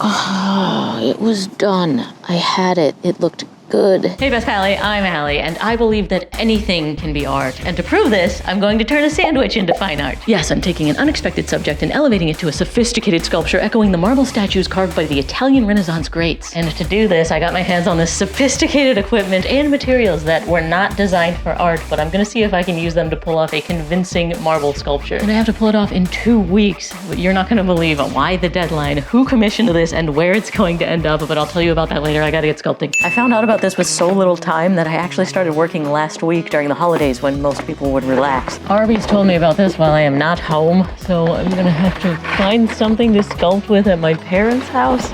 Oh, it was done. I had it. It looked good. Hey Best Pally, I'm Allie, and I believe that anything can be art. And to prove this, I'm going to turn a sandwich into fine art. Yes, I'm taking an unexpected subject and elevating it to a sophisticated sculpture echoing the marble statues carved by the Italian Renaissance greats. And to do this, I got my hands on this sophisticated equipment and materials that were not designed for art, but I'm gonna see if I can use them to pull off a convincing marble sculpture. And I have to pull it off in 2 weeks. You're not gonna believe why the deadline, who commissioned this, and where it's going to end up, but I'll tell you about that later. I gotta get sculpting. I found out about this with so little time that I actually started working last week during the holidays when most people would relax. Arby's told me about this while I am not home, so I'm gonna have to find something to sculpt with at my parents' house.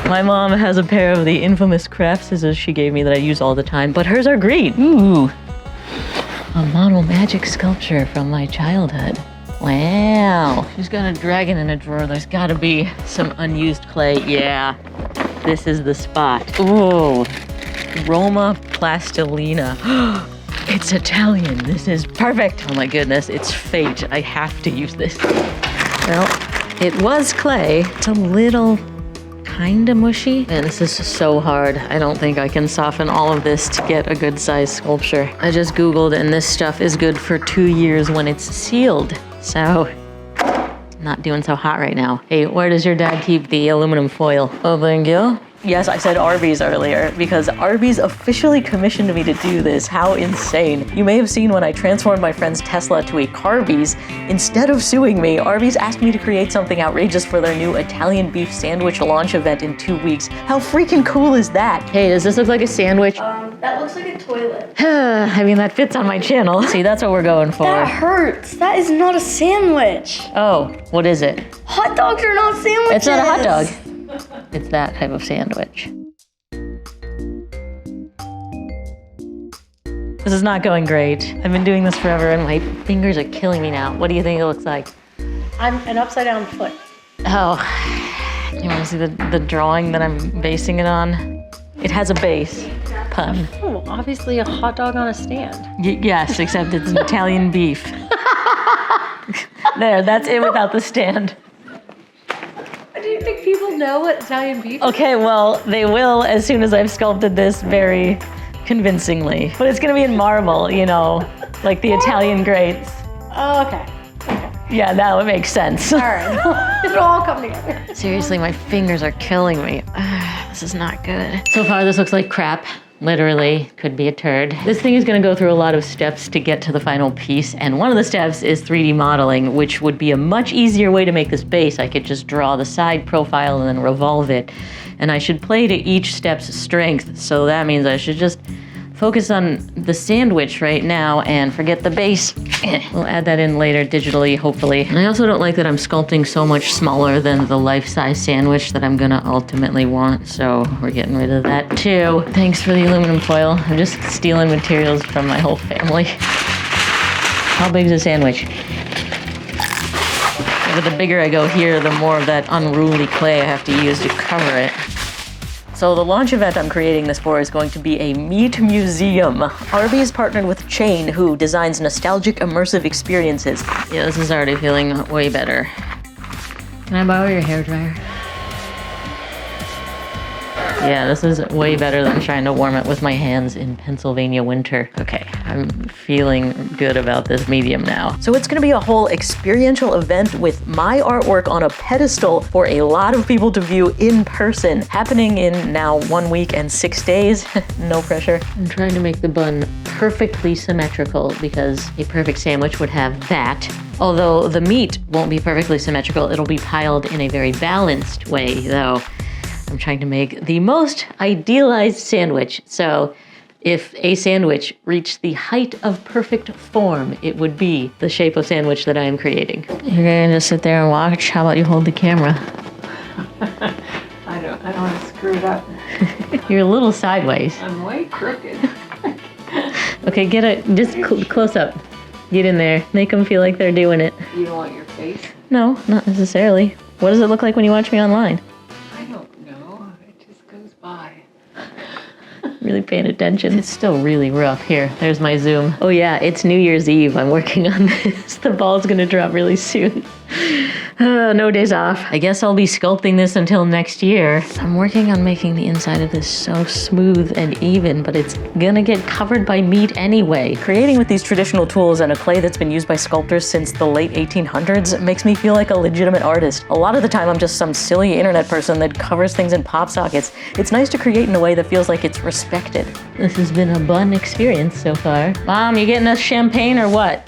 My mom has a pair of the infamous craft scissors she gave me that I use all the time, but hers are green. Ooh, a model magic sculpture from my childhood. Wow, she's got a dragon in a drawer. There's gotta be some unused clay. Yeah, this is the spot. Ooh, Roma Plastilina. It's Italian. This is perfect. Oh my goodness, it's fate. I have to use this. Well, it was clay. It's a little kinda mushy. Man, this is so hard. I don't think I can soften all of this to get a good size sculpture. I just Googled and this stuff is good for 2 years when it's sealed. So, not doing so hot right now. Hey, where does your dad keep the aluminum foil? Oh, thank you. Yes, I said Arby's earlier because Arby's officially commissioned me to do this. How insane. You may have seen when I transformed my friend's Tesla to a Carby's. Instead of suing me, Arby's asked me to create something outrageous for their new Italian beef sandwich launch event in 2 weeks. How freaking cool is that? Hey, does this look like a sandwich? That looks like a toilet. I mean, that fits on my channel. See, that's what we're going for. That hurts. That is not a sandwich. Oh, what is it? Hot dogs are not sandwiches. It's not a hot dog. It's that type of sandwich. This is not going great. I've been doing this forever and my fingers are killing me now. What do you think it looks like? I'm an upside down foot. Oh, you want to see the drawing that I'm basing it on? It has a base. Pun. Oh, obviously a hot dog on a stand. Yes, except it's Italian beef. There, that's it without the stand. Do you think people know what Italian beef is? Okay, well, they will as soon as I've sculpted this very convincingly. But it's gonna be in marble, you know, like the Italian greats. Oh, okay. Yeah, that would make sense. All right, it'll all come together. Seriously, my fingers are killing me. This is not good. So far, this looks like crap. Literally, could be a turd. This thing is gonna go through a lot of steps to get to the final piece, and one of the steps is 3D modeling, which would be a much easier way to make this base. I could just draw the side profile and then revolve it. And I should play to each step's strength, so that means I should just focus on the sandwich right now and forget the base. We'll add that in later digitally, hopefully. And I also don't like that I'm sculpting so much smaller than the life-size sandwich that I'm gonna ultimately want, so we're getting rid of that too. Thanks for the aluminum foil. I'm just stealing materials from my whole family. How big is a sandwich? The bigger I go here, the more of that unruly clay I have to use to cover it. So the launch event I'm creating this for is going to be a meat museum. Arby's partnered with Chain, who designs nostalgic immersive experiences. Yeah, this is already feeling way better. Can I borrow your hairdryer? Yeah, this is way better than trying to warm it with my hands in Pennsylvania winter. Okay, I'm feeling good about this medium now. So it's gonna be a whole experiential event with my artwork on a pedestal for a lot of people to view in person, happening in now 1 week and 6 days. No pressure. I'm trying to make the bun perfectly symmetrical because a perfect sandwich would have that. Although the meat won't be perfectly symmetrical, it'll be piled in a very balanced way though. I'm trying to make the most idealized sandwich. So if a sandwich reached the height of perfect form, it would be the shape of sandwich that I am creating. You're gonna just sit there and watch? How about you hold the camera? I don't want to screw it up. You're a little sideways. I'm way crooked. Okay, get it, just close up. Get in there, make them feel like they're doing it. You don't want your face? No, not necessarily. What does it look like when you watch me online? Really paying attention. It's still really rough. Here, there's my zoom. Oh yeah, it's New Year's Eve. I'm working on this. The ball's gonna drop really soon. No days off. I guess I'll be sculpting this until next year. I'm working on making the inside of this so smooth and even, but it's gonna get covered by meat anyway. Creating with these traditional tools and a clay that's been used by sculptors since the late 1800s makes me feel like a legitimate artist. A lot of the time I'm just some silly internet person that covers things in pop sockets. It's nice to create in a way that feels like it's respected. This has been a fun experience so far. Mom, you getting us champagne or what?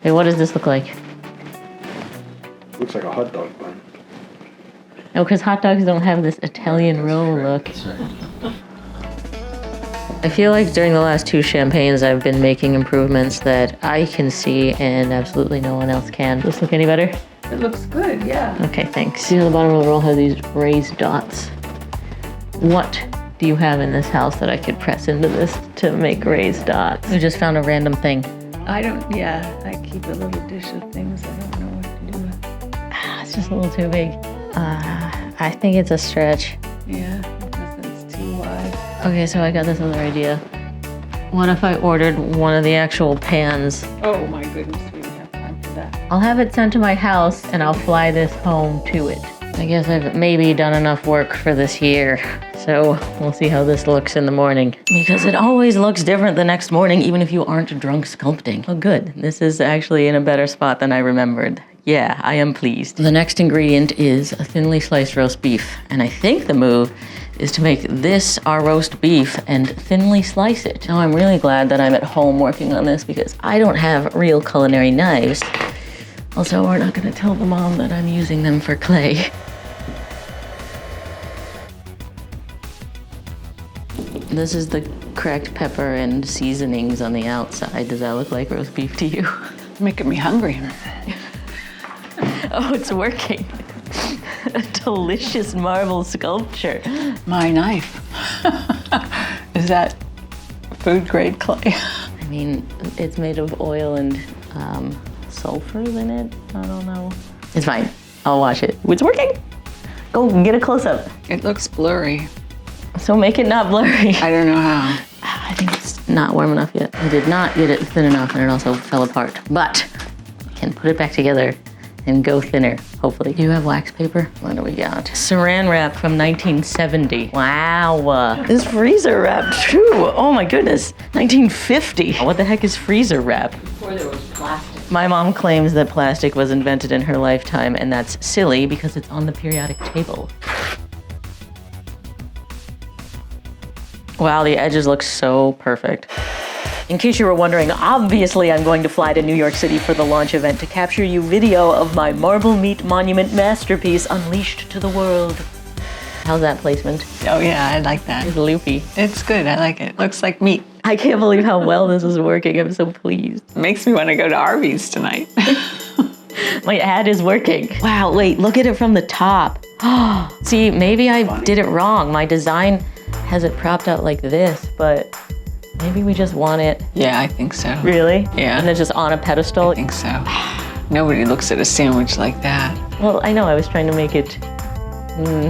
Hey, what does this look like? Looks like a hot dog bun. Oh, because hot dogs don't have this Italian roll look. I feel like during the last 2 champagnes, I've been making improvements that I can see and absolutely no one else can. Does this look any better? It looks good, yeah. Okay, thanks. See how the bottom of the roll has these raised dots? What do you have in this house that I could press into this to make raised dots? We just found a random thing. I keep a little dish of things I don't know what to do with. It's just a little too big. I think it's a stretch. Yeah, because it's too wide. Okay, so I got this other idea. What if I ordered one of the actual pans? Oh my goodness, we don't have time for that. I'll have it sent to my house and I'll fly this home to it. I guess I've maybe done enough work for this year. So we'll see how this looks in the morning. Because it always looks different the next morning, even if you aren't drunk sculpting. Oh good, this is actually in a better spot than I remembered. Yeah, I am pleased. The next ingredient is a thinly sliced roast beef. And I think the move is to make this our roast beef and thinly slice it. Now I'm really glad that I'm at home working on this because I don't have real culinary knives. Also, we're not gonna tell the mom that I'm using them for clay. This is the cracked pepper and seasonings on the outside. Does that look like roast beef to you? Making me hungry. Oh, it's working. A delicious marble sculpture. My knife. Is that food grade clay? I mean, it's made of oil and sulfurs in it. I don't know. It's fine. I'll wash it. It's working. Go get a close up. It looks blurry. So make it not blurry. I don't know how. I think it's not warm enough yet. I did not get it thin enough and it also fell apart. But I can put it back together and go thinner, hopefully. Do you have wax paper? What do we got? Saran wrap from 1970. Wow. This freezer wrap too. Oh my goodness. 1950. What the heck is freezer wrap? Before there was plastic. My mom claims that plastic was invented in her lifetime, and that's silly because it's on the periodic table. Wow, the edges look so perfect. In case you were wondering, obviously I'm going to fly to New York City for the launch event to capture you video of my marble meat monument masterpiece unleashed to the world. How's that placement? Oh yeah, I like that. It's loopy. It's good, I like it. Looks like meat. I can't believe how well this is working. I'm so pleased. Makes me want to go to Arby's tonight. My ad is working. Wow, wait, look at it from the top. See, maybe I did it wrong. My design has it propped out like this, but maybe we just want it. Yeah, I think so. Really? Yeah. And it's just on a pedestal? I think so. Nobody looks at a sandwich like that. Well, I know, I was trying to make it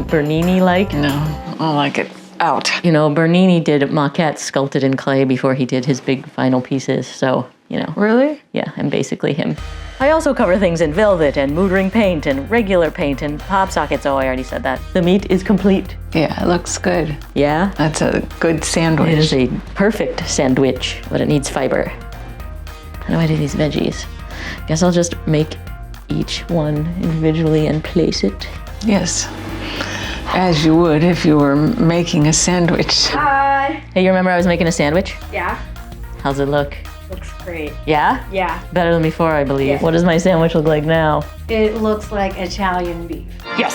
Bernini-like. No, I like it out. You know, Bernini did maquettes sculpted in clay before he did his big final pieces, so, you know. Really? Yeah, I'm basically him. I also cover things in velvet and mood ring paint and regular paint and pop sockets. Oh, I already said that. The meat is complete. Yeah, it looks good. Yeah? That's a good sandwich. It is a perfect sandwich, but it needs fiber. How do I do these veggies? Guess I'll just make each one individually and place it. Yes, as you would if you were making a sandwich. Hi. Hey, you remember I was making a sandwich? Yeah. How's it look? Looks great. Yeah? Yeah. Better than before, I believe. Yeah. What does my sandwich look like now? It looks like Italian beef. Yes!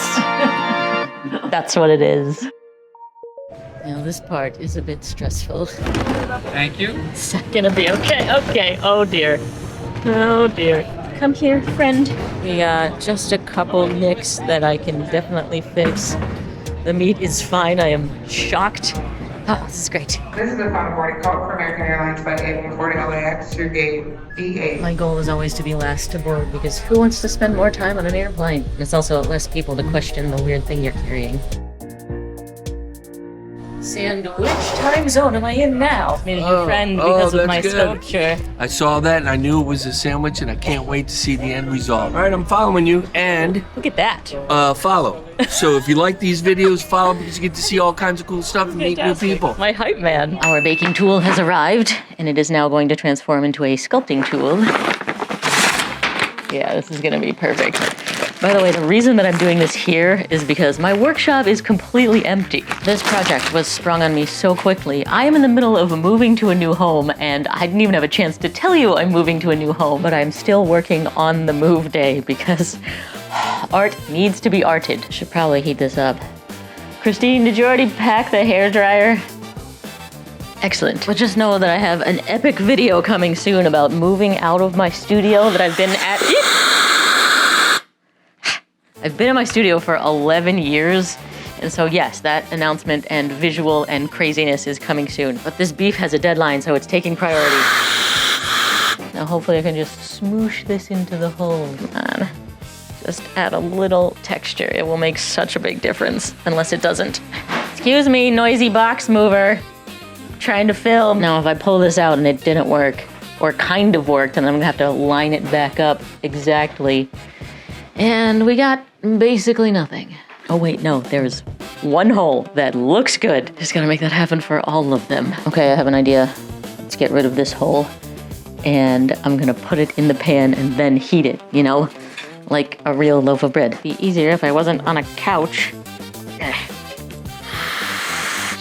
That's what it is. Now this part is a bit stressful. Thank you. It's gonna be okay. Okay. Oh dear. Oh dear. Come here, friend. We got just a couple nicks that I can definitely fix. The meat is fine. I am shocked. Oh, this is great. This is a final boarding call for American Airlines Flight 8140 LAX through gate B8. My goal is always to be last to board because who wants to spend more time on an airplane? It's also less people to question the weird thing you're carrying. And which time zone am I in now? Made a new friend because of my sculpture. I saw that and I knew it was a sandwich and I can't wait to see the end result. All right, I'm following you and Look at that. follow. So if you like these videos, follow because you get to see all kinds of cool stuff and meet new people. My hype man. Our baking tool has arrived and it is now going to transform into a sculpting tool. Yeah, this is gonna be perfect. By the way, the reason that I'm doing this here is because my workshop is completely empty. This project was sprung on me so quickly. I am in the middle of moving to a new home and I didn't even have a chance to tell you I'm moving to a new home, but I'm still working on the move day because art needs to be arted. Should probably heat this up. Christine, did you already pack the hairdryer? Excellent. But just know that I have an epic video coming soon about moving out of my studio that I've been at. I've been in my studio for 11 years, and so yes, that announcement and visual and craziness is coming soon. But this beef has a deadline, so it's taking priority. Now hopefully I can just smoosh this into the hole. Come on. Just add a little texture. It will make such a big difference, unless it doesn't. Excuse me, noisy box mover. Trying to film. Now if I pull this out and it didn't work, or kind of worked, and I'm gonna have to line it back up exactly. And we got basically nothing. Oh wait, no, there's one hole that looks good. Just gotta make that happen for all of them. Okay, I have an idea. Let's get rid of this hole. And I'm gonna put it in the pan and then heat it, you know? Like a real loaf of bread. It'd be easier if I wasn't on a couch.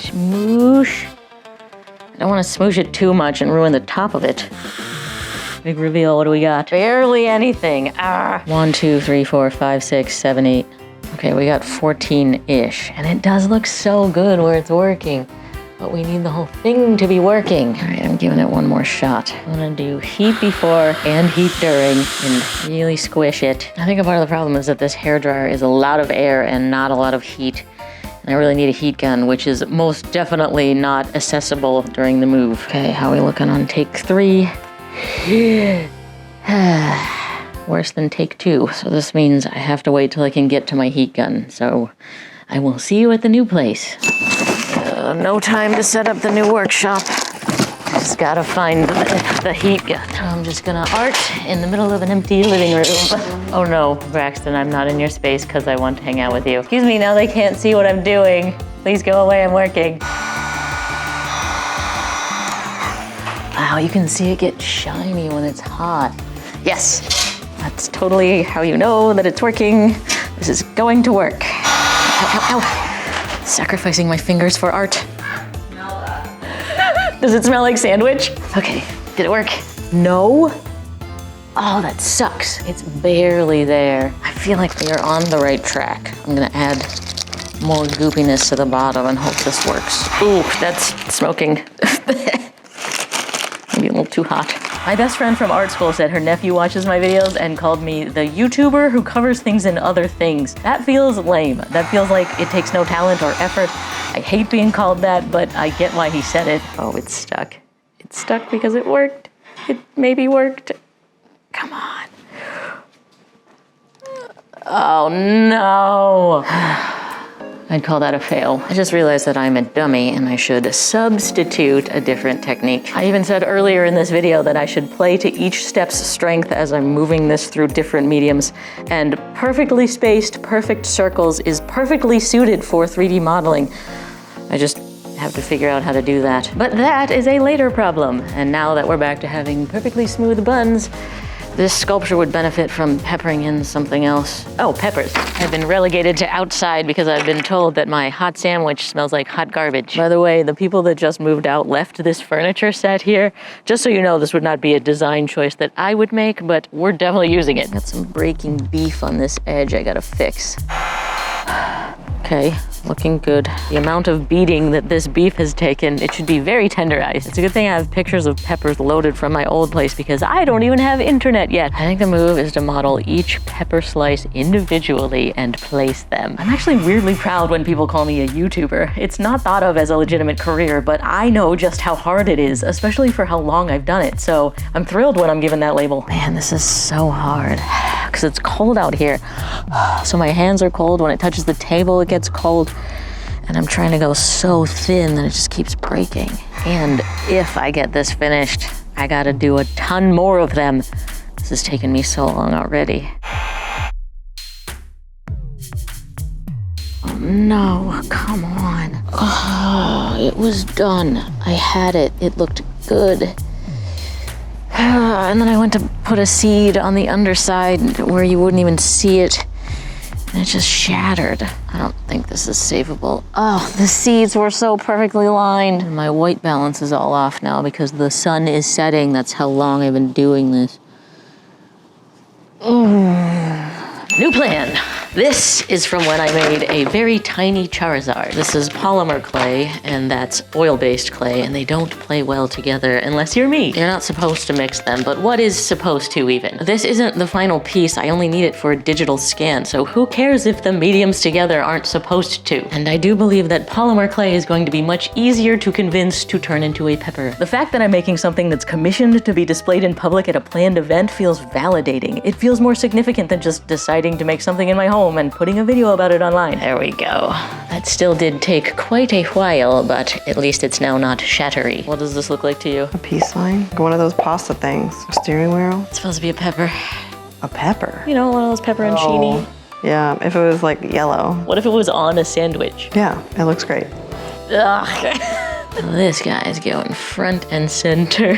Smoosh. I don't want to smoosh it too much and ruin the top of it. Big reveal, what do we got? Barely anything. 1, 2, 3, 4, 5, 6, 7, 8. Okay, we got 14-ish. And it does look so good where it's working. But we need the whole thing to be working. All right, I'm giving it one more shot. I'm gonna do heat before and heat during and really squish it. I think a part of the problem is that this hairdryer is a lot of air and not a lot of heat. I really need a heat gun, which is most definitely not accessible during the move. Okay, how are we looking on take 3? Worse than take 2. So this means I have to wait till I can get to my heat gun. So I will see you at the new place. No time to set up the new workshop. Just gotta find the heat gun. I'm just gonna art in the middle of an empty living room. Oh no, Braxton, I'm not in your space because I want to hang out with you. Excuse me, now they can't see what I'm doing. Please go away, I'm working. Wow, you can see it get shiny when it's hot. Yes, that's totally how you know that it's working. This is going to work. Ow, ow, ow. Sacrificing my fingers for art. Does it smell like sandwich? Okay, did it work? No? Oh, that sucks. It's barely there. I feel like we are on the right track. I'm gonna add more goopiness to the bottom and hope this works. Ooh, that's smoking. Maybe a little too hot. My best friend from art school said her nephew watches my videos and called me the YouTuber who covers things in other things. That feels lame. That feels like it takes no talent or effort. I hate being called that, but I get why he said it. Oh, it's stuck. It's stuck because it worked. It maybe worked. Come on. Oh no. I'd call that a fail. I just realized that I'm a dummy and I should substitute a different technique. I even said earlier in this video that I should play to each step's strength as I'm moving this through different mediums, and perfectly spaced, perfect circles is perfectly suited for 3D modeling. I just have to figure out how to do that. But that is a later problem. And now that we're back to having perfectly smooth buns, this sculpture would benefit from peppering in something else. Oh, peppers. I've been relegated to outside because I've been told that my hot sandwich smells like hot garbage. By the way, the people that just moved out left this furniture set here. Just so you know, this would not be a design choice that I would make, but we're definitely using it. Got some breaking beef on this edge I gotta fix. Okay, looking good. The amount of beating that this beef has taken, it should be very tenderized. It's a good thing I have pictures of peppers loaded from my old place because I don't even have internet yet. I think the move is to model each pepper slice individually and place them. I'm actually weirdly proud when people call me a YouTuber. It's not thought of as a legitimate career, but I know just how hard it is, especially for how long I've done it. So I'm thrilled when I'm given that label. Man, this is so hard because it's cold out here. So my hands are cold. When it touches the table, it gets cold. And I'm trying to go so thin that it just keeps breaking. And if I get this finished, I gotta do a ton more of them. This has taken me so long already. Oh no, come on. Oh, it was done. I had it. It looked good. And then I went to put a seed on the underside where you wouldn't even see it. And it just shattered. I don't think this is savable. Oh, the seeds were so perfectly lined. And my white balance is all off now because the sun is setting. That's how long I've been doing this. New plan. This is from when I made a very tiny Charizard. This is polymer clay, and that's oil-based clay, and they don't play well together unless you're me. You're not supposed to mix them, but what is supposed to even? This isn't the final piece. I only need it for a digital scan, so who cares if the mediums together aren't supposed to? And I do believe that polymer clay is going to be much easier to convince to turn into a pepper. The fact that I'm making something that's commissioned to be displayed in public at a planned event feels validating. It feels more significant than just deciding to make something in my home and putting a video about it online. There we go. That still did take quite a while, but at least it's now not shattery. What does this look like to you? A peace sign? One of those pasta things. A steering wheel? It's supposed to be a pepper. A pepper? You know, one of those pepperoncini. Yeah, if it was like yellow. What if it was on a sandwich? Yeah, it looks great. Ugh. This guy is going front and center.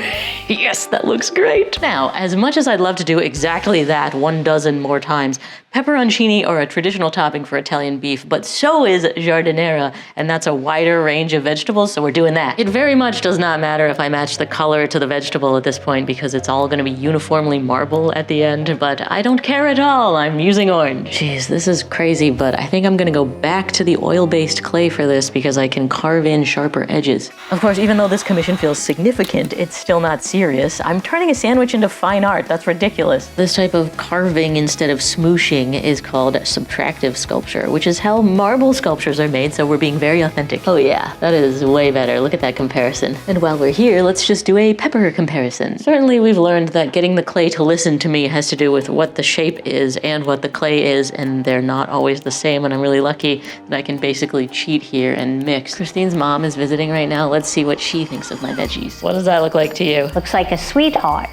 Yes, that looks great. Now, as much as I'd love to do exactly that 12 more times, pepperoncini are a traditional topping for Italian beef, but so is giardiniera, and that's a wider range of vegetables, so we're doing that. It very much does not matter if I match the color to the vegetable at this point because it's all gonna be uniformly marble at the end, but I don't care at all. I'm using orange. Jeez, this is crazy, but I think I'm gonna go back to the oil-based clay for this because I can carve in sharper edges. Of course, even though this commission feels significant, it's still not serious. I'm turning a sandwich into fine art. That's ridiculous. This type of carving instead of smooshing is called subtractive sculpture, which is how marble sculptures are made, so we're being very authentic. Oh yeah, that is way better. Look at that comparison. And while we're here, let's just do a pepper comparison. Certainly we've learned that getting the clay to listen to me has to do with what the shape is and what the clay is, and they're not always the same, and I'm really lucky that I can basically cheat here and mix. Christine's mom is visiting right now. Let's see what she thinks of my veggies. What does that look like to you? Looks like a sweetheart.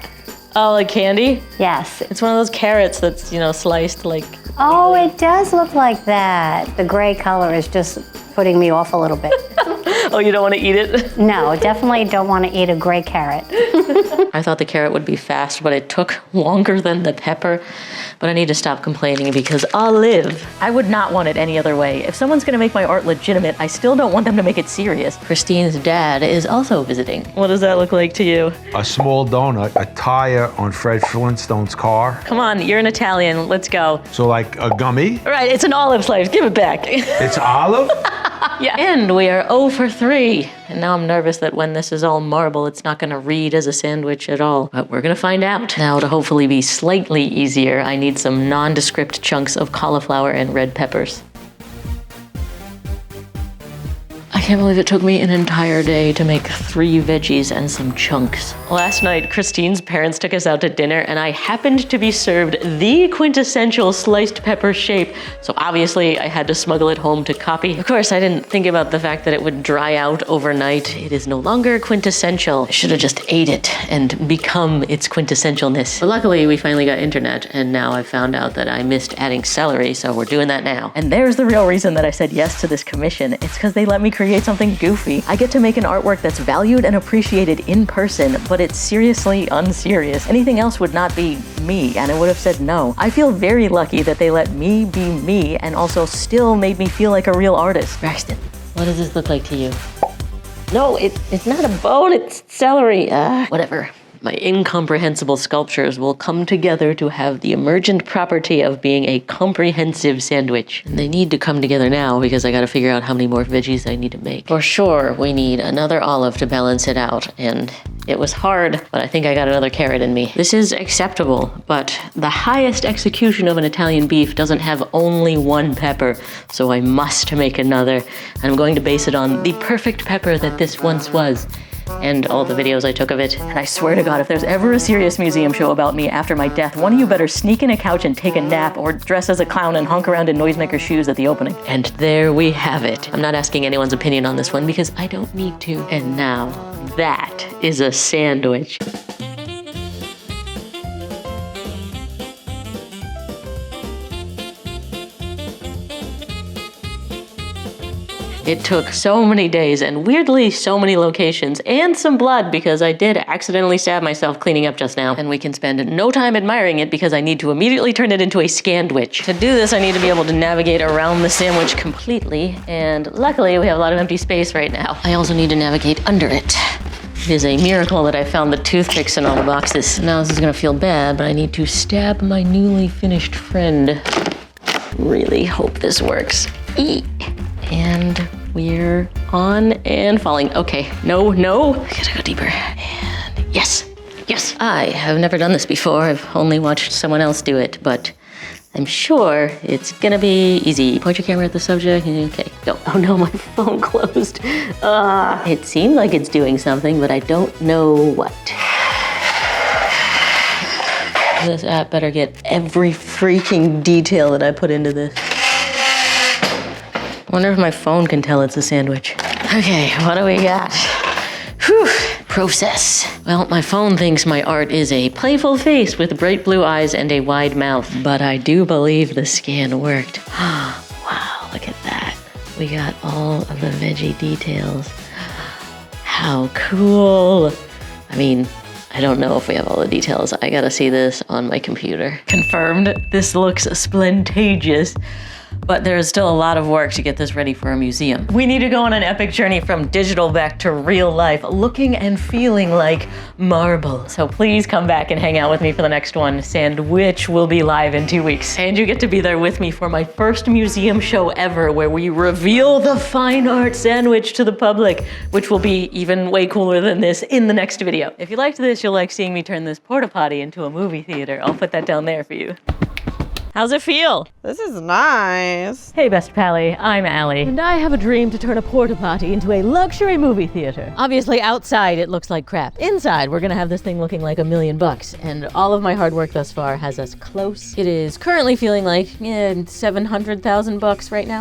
Oh, like candy? Yes. It's one of those carrots that's, you know, sliced like... Oh, it does look like that. The gray color is just putting me off a little bit. Oh, you don't want to eat it? No, definitely don't want to eat a gray carrot. I thought the carrot would be fast, but it took longer than the pepper. But I need to stop complaining because I'll live. I would not want it any other way. If someone's gonna make my art legitimate, I still don't want them to make it serious. Christine's dad is also visiting. What does that look like to you? A small donut, a tire on Fred Flintstone's car. Come on, you're an Italian, let's go. So like a gummy? All right, it's an olive slice, give it back. It's olive? Yeah. And we are 0 for 3. And now I'm nervous that when this is all marble, it's not gonna read as a sandwich at all. But we're gonna find out. Now, to hopefully be slightly easier, I need some nondescript chunks of cauliflower and red peppers. I can't believe it took me an entire day to make 3 veggies and some chunks. Last night, Christine's parents took us out to dinner and I happened to be served the quintessential sliced pepper shape, so obviously I had to smuggle it home to copy. Of course, I didn't think about the fact that it would dry out overnight. It is no longer quintessential. I should have just ate it and become its quintessentialness. But luckily, we finally got internet and now I found out that I missed adding celery, so we're doing that now. And there's the real reason that I said yes to this commission. It's because they let me create something goofy. I get to make an artwork that's valued and appreciated in person, but it's seriously unserious. Anything else would not be me, and I would have said no. I feel very lucky that they let me be me and also still made me feel like a real artist. Braxton, what does this look like to you? No, it's not a bone, it's celery. Whatever. My incomprehensible sculptures will come together to have the emergent property of being a comprehensive sandwich. And they need to come together now because I gotta figure out how many more veggies I need to make. For sure, we need another olive to balance it out, and it was hard, but I think I got another carrot in me. This is acceptable, but the highest execution of an Italian beef doesn't have only 1 pepper, so I must make another. And I'm going to base it on the perfect pepper that this once was. and all the videos I took of it. And I swear to God, if there's ever a serious museum show about me after my death, one of you better sneak in a couch and take a nap, or dress as a clown and honk around in noisemaker shoes at the opening. And there we have it. I'm not asking anyone's opinion on this one because I don't need to. And now, that is a sandwich. It took so many days and weirdly so many locations and some blood because I did accidentally stab myself cleaning up just now, and we can spend no time admiring it because I need to immediately turn it into a scandwich. To do this, I need to be able to navigate around the sandwich completely, and luckily we have a lot of empty space right now. I also need to navigate under it. It is a miracle that I found the toothpicks in all the boxes. Now this is gonna feel bad, but I need to stab my newly finished friend. Really hope this works. And we're on and falling. Okay, no. Gotta go deeper. And yes. I have never done this before. I've only watched someone else do it, but I'm sure it's gonna be easy. Point your camera at the subject. Okay, go. Oh no, my phone closed. It seemed like it's doing something, but I don't know what. This app better get every freaking detail that I put into this. I wonder if my phone can tell it's a sandwich. Okay, what do we got? Whew, process. Well, my phone thinks my art is a playful face with bright blue eyes and a wide mouth, but I do believe the scan worked. Wow, look at that. We got all of the veggie details. How cool. I mean, I don't know if we have all the details. I gotta see this on my computer. Confirmed, this looks splendagious. But there's still a lot of work to get this ready for a museum. We need to go on an epic journey from digital back to real life, looking and feeling like marble. So please come back and hang out with me for the next one. Sandwich will be live in 2 weeks. And you get to be there with me for my first museum show ever, where we reveal the fine art sandwich to the public, which will be even way cooler than this in the next video. If you liked this, you'll like seeing me turn this porta potty into a movie theater. I'll put that down there for you. How's it feel? This is nice. Hey Best Pally, I'm Allie. And I have a dream to turn a porta potty into a luxury movie theater. Obviously outside it looks like crap. Inside we're gonna have this thing looking like $1 million, and all of my hard work thus far has us close. It is currently feeling like $700,000 right now.